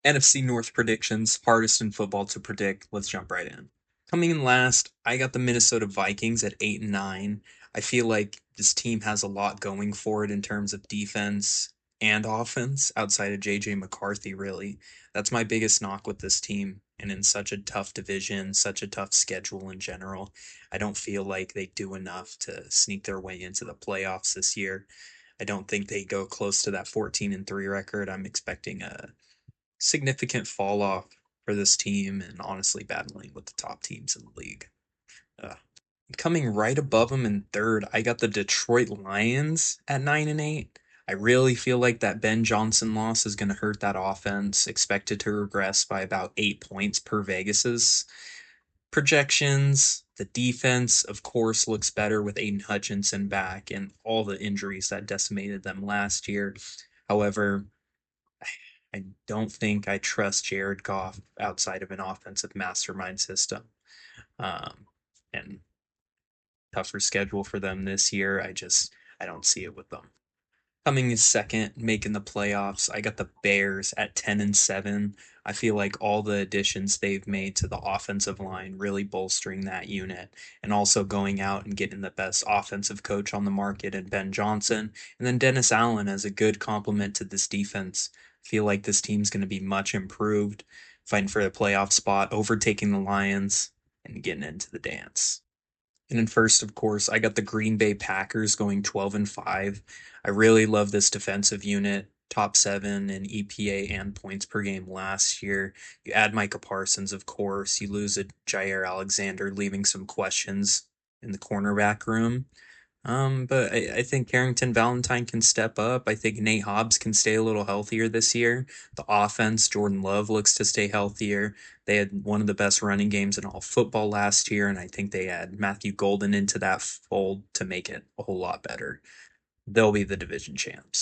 NFC North predictions, hardest in football to predict. Let's jump right in. Coming in last, I got the Minnesota Vikings at 8-9. I feel like this team has a lot going for it in terms of defense and offense outside of JJ McCarthy, really. That's my biggest knock with this team. And in such a tough division, such a tough schedule in general, I don't feel like they do enough to sneak their way into the playoffs this year. I don't think they go close to that 14-3 record. I'm expecting a significant fall off for this team and honestly battling with the top teams in the league. Uh, Coming right above them in third, I got the Detroit Lions at 9-8. I really feel like that Ben Johnson loss is going to hurt that offense, expected to regress by about 8 points per Vegas's projections. The defense, of course, looks better with Aiden Hutchinson back and all the injuries that decimated them last year. However, I don't think I trust Jared Goff outside of an offensive mastermind system. Um, and tougher schedule for them this year. I don't see it with them. Coming in second, making the playoffs, I got the Bears at 10-7. I feel like all the additions they've made to the offensive line really bolstering that unit and also going out and getting the best offensive coach on the market in Ben Johnson. And then Dennis Allen as a good complement to this defense. I feel like this team's going to be much improved, fighting for a playoff spot, overtaking the Lions, and getting into the dance. And then first, of course, I got the Green Bay Packers going 12-5. I really love this defensive unit, top seven in EPA and points per game last year. You add Micah Parsons, of course. You lose a Jair Alexander, leaving some questions in the cornerback room. But I think Carrington Valentine can step up. I think Nate Hobbs can stay a little healthier this year. The offense, Jordan Love looks to stay healthier. They had one of the best running games in all football last year, and I think they add Matthew Golden into that fold to make it a whole lot better. They'll be the division champs.